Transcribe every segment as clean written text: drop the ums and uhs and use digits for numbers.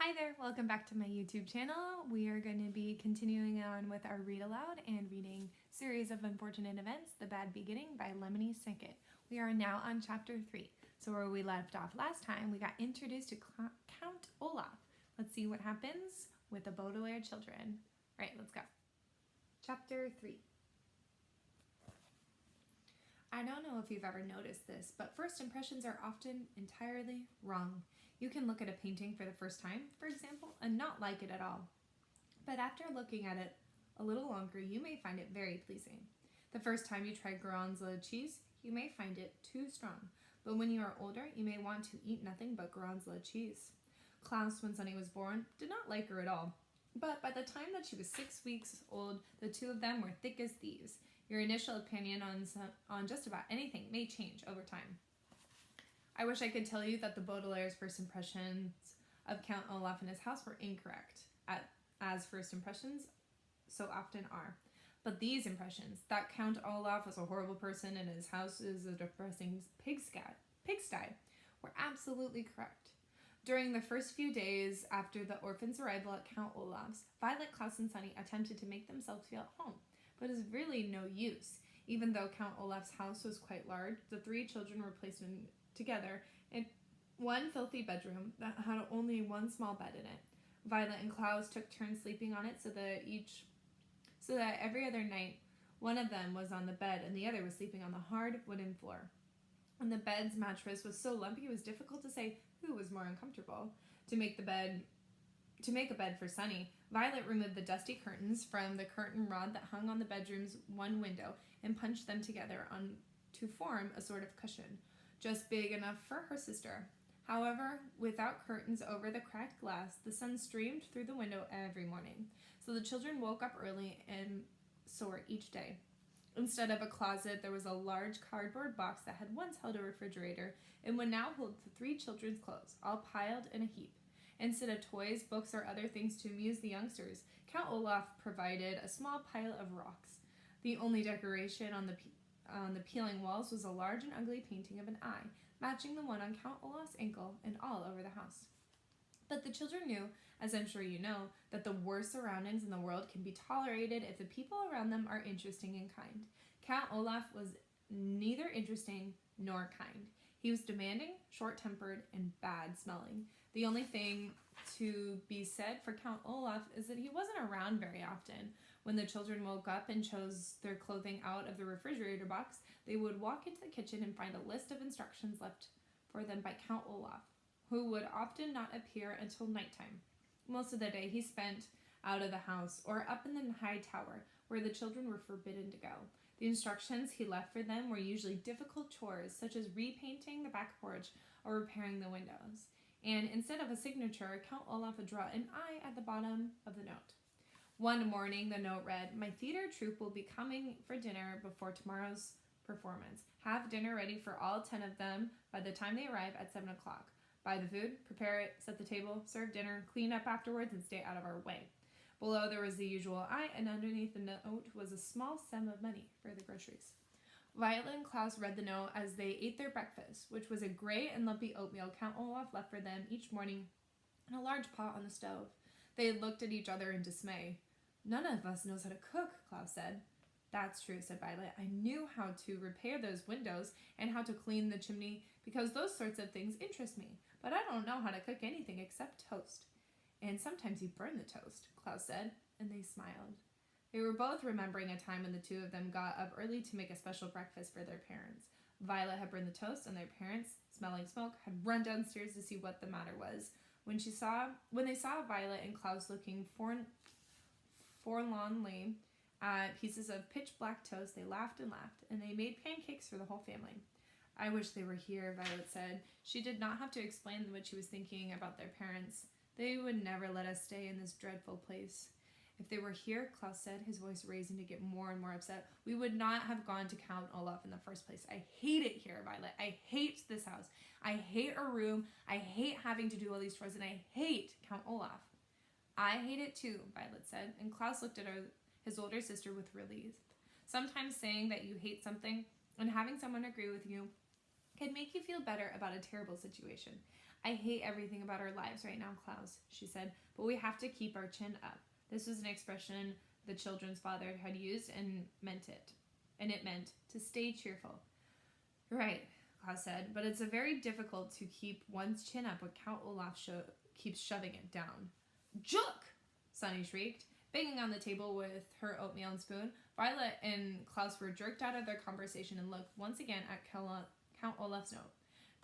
Hi there, welcome back to my YouTube channel. We are going to be continuing on with our read aloud and reading Series of Unfortunate Events, The Bad Beginning by Lemony Snicket. We are now on chapter 3. So where we left off last time, we got introduced to Count Olaf. Let's see what happens with the Baudelaire children. All right, let's go. Chapter 3. I don't know if you've ever noticed this, but first impressions are often entirely wrong. You can look at a painting for the first time, for example, and not like it at all. But after looking at it a little longer, you may find it very pleasing. The first time you try Gorgonzola cheese, you may find it too strong. But when you are older, you may want to eat nothing but Gorgonzola cheese. Klaus, when Sunny was born, did not like her at all. But by the time that she was 6 weeks old, the two of them were thick as thieves. Your initial opinion on just about anything may change over time. I wish I could tell you that the Baudelaire's first impressions of Count Olaf and his house were incorrect, as first impressions so often are. But these impressions, that Count Olaf was a horrible person and his house is a depressing pigsty, were absolutely correct. During the first few days after the orphan's arrival at Count Olaf's, Violet, Klaus, and Sunny attempted to make themselves feel at home, but it was really no use. Even though Count Olaf's house was quite large, the three children were placed together in one filthy bedroom that had only one small bed in it. Violet and Klaus took turns sleeping on it so that every other night one of them was on the bed and the other was sleeping on the hard wooden floor. And the bed's mattress was so lumpy it was difficult to say who was more uncomfortable. To make a bed for Sunny, Violet removed the dusty curtains from the curtain rod that hung on the bedroom's one window and punched them together to form a sort of cushion, just big enough for her sister. However, without curtains over the cracked glass, the sun streamed through the window every morning, so the children woke up early and sore each day. Instead of a closet, there was a large cardboard box that had once held a refrigerator and would now hold the three children's clothes, all piled in a heap. Instead of toys, books, or other things to amuse the youngsters, Count Olaf provided a small pile of rocks. The only decoration on the peeling walls was a large and ugly painting of an eye, matching the one on Count Olaf's ankle and all over the house. But the children knew, as I'm sure you know, that the worst surroundings in the world can be tolerated if the people around them are interesting and kind. Count Olaf was neither interesting nor kind. He was demanding, short-tempered, and bad-smelling. The only thing to be said for Count Olaf is that he wasn't around very often. When the children woke up and chose their clothing out of the refrigerator box, they would walk into the kitchen and find a list of instructions left for them by Count Olaf, who would often not appear until nighttime. Most of the day he spent out of the house or up in the high tower, where the children were forbidden to go. The instructions he left for them were usually difficult chores, such as repainting the back porch or repairing the windows. And instead of a signature, Count Olaf would draw an eye at the bottom of the note. One morning, the note read, "My theater troupe will be coming for dinner before tomorrow's performance. Have dinner ready for all 10 of them by the time they arrive at 7 o'clock. Buy the food, prepare it, set the table, serve dinner, clean up afterwards, and stay out of our way." Below there was the usual "I," and underneath the note was a small sum of money for the groceries. Violet and Klaus read the note as they ate their breakfast, which was a gray and lumpy oatmeal Count Olaf left for them each morning in a large pot on the stove. They looked at each other in dismay. "None of us knows how to cook," Klaus said. "That's true," said Violet. "I knew how to repair those windows and how to clean the chimney because those sorts of things interest me, but I don't know how to cook anything except toast." "And sometimes you burn the toast," Klaus said, and they smiled. They were both remembering a time when the two of them got up early to make a special breakfast for their parents. Violet had burned the toast, and their parents, smelling smoke, had run downstairs to see what the matter was. When they saw Violet and Klaus looking forlornly at pieces of pitch-black toast, they laughed, and they made pancakes for the whole family. "I wish they were here," Violet said. She did not have to explain what she was thinking about their parents. "They would never let us stay in this dreadful place." "If they were here," Klaus said, his voice raising to get more and more upset, "we would not have gone to Count Olaf in the first place. I hate it here, Violet. I hate this house. I hate our room. I hate having to do all these chores, and I hate Count Olaf." "I hate it too," Violet said, and Klaus looked at his older sister with relief. Sometimes saying that you hate something and having someone agree with you can make you feel better about a terrible situation. I hate everything about our lives right now, Klaus, she said, but we have to keep our chin up. This was an expression the children's father had used and it meant to stay cheerful. Right, Klaus said, but it's very difficult to keep one's chin up when Count Olaf keeps shoving it down. Jook! Sunny shrieked, banging on the table with her oatmeal and spoon. Violet and Klaus were jerked out of their conversation and looked once again at Count Olaf's note.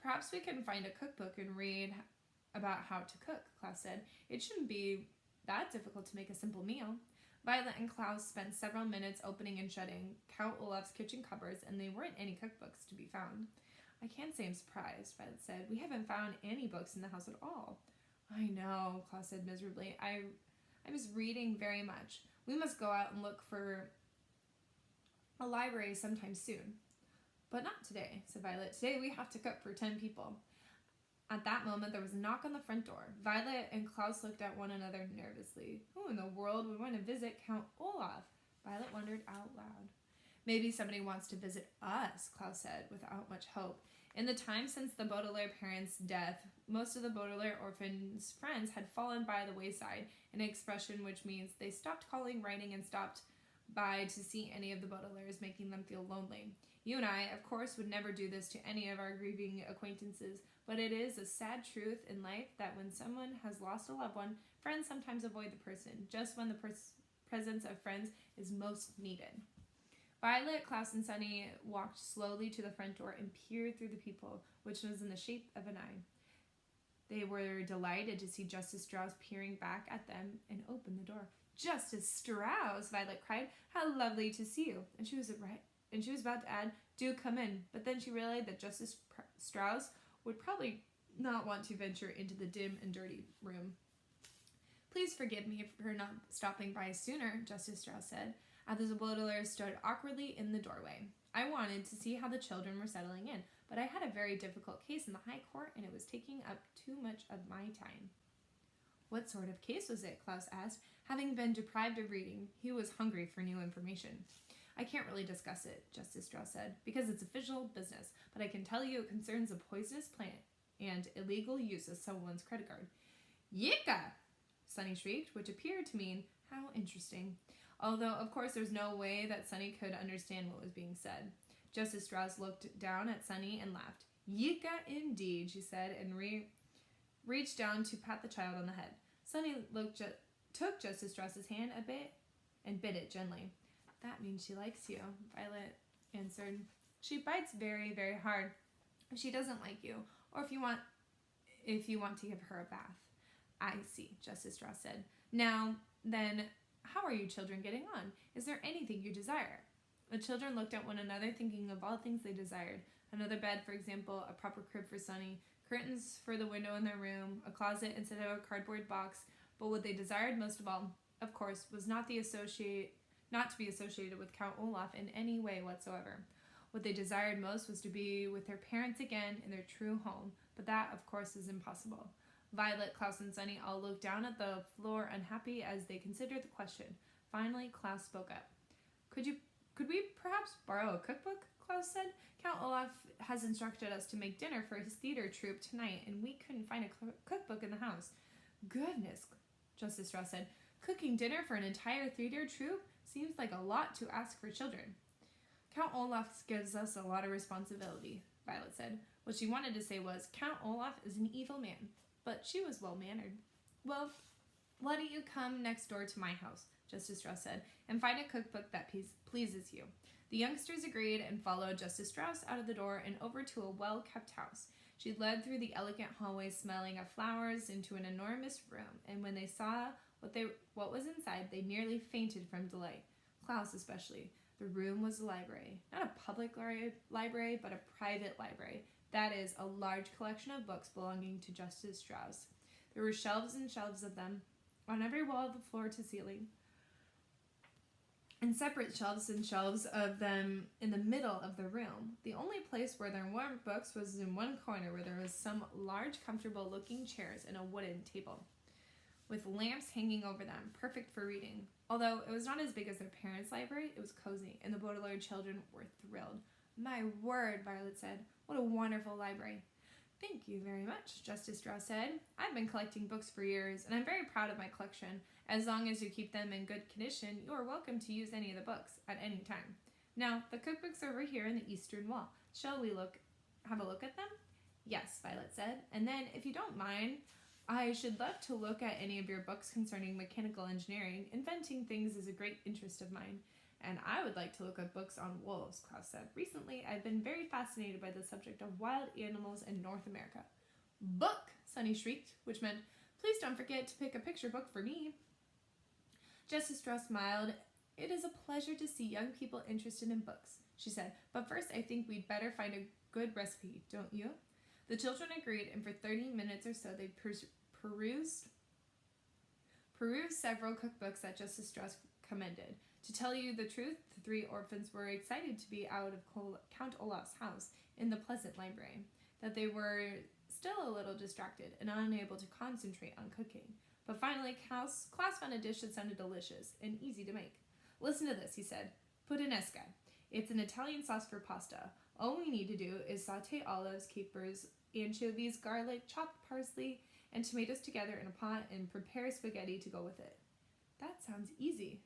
Perhaps we can find a cookbook and read about how to cook, Klaus said. It shouldn't be that difficult to make a simple meal. Violet and Klaus spent several minutes opening and shutting Count Olaf's kitchen cupboards, and there weren't any cookbooks to be found. I can't say I'm surprised, Violet said. We haven't found any books in the house at all. I know, Klaus said miserably. I was reading very much. We must go out and look for a library sometime soon. But not today, said Violet. Today we have to cook for 10 people. At that moment, there was a knock on the front door. Violet and Klaus looked at one another nervously. Who in the world would want to visit Count Olaf? Violet wondered out loud. Maybe somebody wants to visit us, Klaus said, without much hope. In the time since the Baudelaire parents' death, most of the Baudelaire orphans' friends had fallen by the wayside, an expression which means they stopped calling, writing, and stopped by to see any of the Baudelaires, making them feel lonely. You and I, of course, would never do this to any of our grieving acquaintances, but it is a sad truth in life that when someone has lost a loved one, friends sometimes avoid the person, just when the presence of friends is most needed. Violet, Klaus, and Sunny walked slowly to the front door and peered through the peephole, which was in the shape of an eye. They were delighted to see Justice Strauss peering back at them and opened the door. Justice Strauss, Violet cried. How lovely to see you. And she was about to add, do come in, but then she realized that Justice Strauss would probably not want to venture into the dim and dirty room. Please forgive me for not stopping by sooner, Justice Strauss said, as the Baudelaire stood awkwardly in the doorway. I wanted to see how the children were settling in, but I had a very difficult case in the High Court, and it was taking up too much of my time. What sort of case was it? Klaus asked. Having been deprived of reading, he was hungry for new information. I can't really discuss it, Justice Strauss said, because it's official business, but I can tell you it concerns a poisonous plant and illegal use of someone's credit card. Yika! Sunny shrieked, which appeared to mean, how interesting. Although, of course, there's no way that Sunny could understand what was being said. Justice Strauss looked down at Sunny and laughed. Yika indeed, she said, and reached down to pat the child on the head. Sunny took Justice Strauss's hand a bit and bit it gently. That means she likes you, Violet answered. She bites very, very hard if she doesn't like you, or if you want to give her a bath. I see, Justice Strauss said. Now, then, how are you children getting on? Is there anything you desire? The children looked at one another, thinking of all things they desired. Another bed, for example, a proper crib for Sunny, curtains for the window in their room, a closet instead of a cardboard box. But what they desired most of all, of course, was not to be associated with Count Olaf in any way whatsoever. What they desired most was to be with their parents again in their true home, but that, of course, is impossible. Violet, Klaus, and Sunny all looked down at the floor unhappy as they considered the question. Finally, Klaus spoke up. Could we perhaps borrow a cookbook? Klaus said. Count Olaf has instructed us to make dinner for his theater troupe tonight, and we couldn't find a cookbook in the house. Goodness, Justice Strauss said. Cooking dinner for an entire theater troupe seems like a lot to ask for children. Count Olaf gives us a lot of responsibility, Violet said. What she wanted to say was, Count Olaf is an evil man. But she was well-mannered. Well, why don't you come next door to my house, Justice Strauss said, and find a cookbook that pleases you. The youngsters agreed and followed Justice Strauss out of the door and over to a well-kept house. She led through the elegant hallway smelling of flowers into an enormous room, and when they saw what was inside, they nearly fainted from delight. Klaus especially. The room was a library. Not a public library, but a private library. That is, a large collection of books belonging to Justice Strauss. There were shelves and shelves of them on every wall of the floor to ceiling, and separate shelves and shelves of them in the middle of the room. The only place where there weren't books was in one corner, where there was some large, comfortable-looking chairs and a wooden table, with lamps hanging over them, perfect for reading. Although it was not as big as their parents' library, it was cozy, and the Baudelaire children were thrilled. My word, Violet said. What a wonderful library. Thank you very much, Justice Strauss said. I've been collecting books for years, and I'm very proud of my collection. As long as you keep them in good condition, you are welcome to use any of the books at any time. Now, the cookbooks are over here in the eastern wall. Shall we have a look at them? Yes, Violet said. And then, if you don't mind, I should love to look at any of your books concerning mechanical engineering. Inventing things is a great interest of mine. And I would like to look at books on wolves, Klaus said. Recently, I've been very fascinated by the subject of wild animals in North America. Book, Sunny shrieked, which meant, please don't forget to pick a picture book for me. Justice Strauss smiled. It is a pleasure to see young people interested in books, she said. But first, I think we'd better find a good recipe, don't you? The children agreed, and for 30 minutes or so, they perused several cookbooks that Justice Strauss commended. To tell you the truth, the three orphans were excited to be out of Count Olaf's house in the pleasant library, that they were still a little distracted and unable to concentrate on cooking. But finally, Klaus found a dish that sounded delicious and easy to make. Listen to this, he said. Puttanesca. It's an Italian sauce for pasta. All we need to do is saute olives, capers, anchovies, garlic, chopped parsley, and tomatoes together in a pot and prepare spaghetti to go with it. That sounds easy,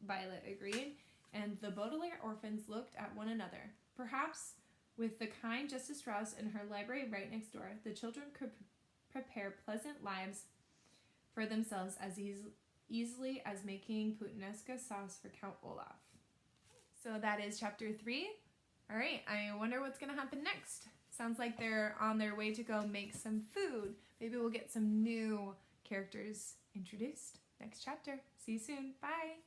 Violet agreed, and the Baudelaire orphans looked at one another. Perhaps, with the kind Justice Strauss in her library right next door, the children could prepare pleasant lives for themselves as easily as making puttanesca sauce for Count Olaf. So that is chapter 3. All right, I wonder what's going to happen next. Sounds like they're on their way to go make some food. Maybe we'll get some new characters introduced next chapter. See you soon. Bye.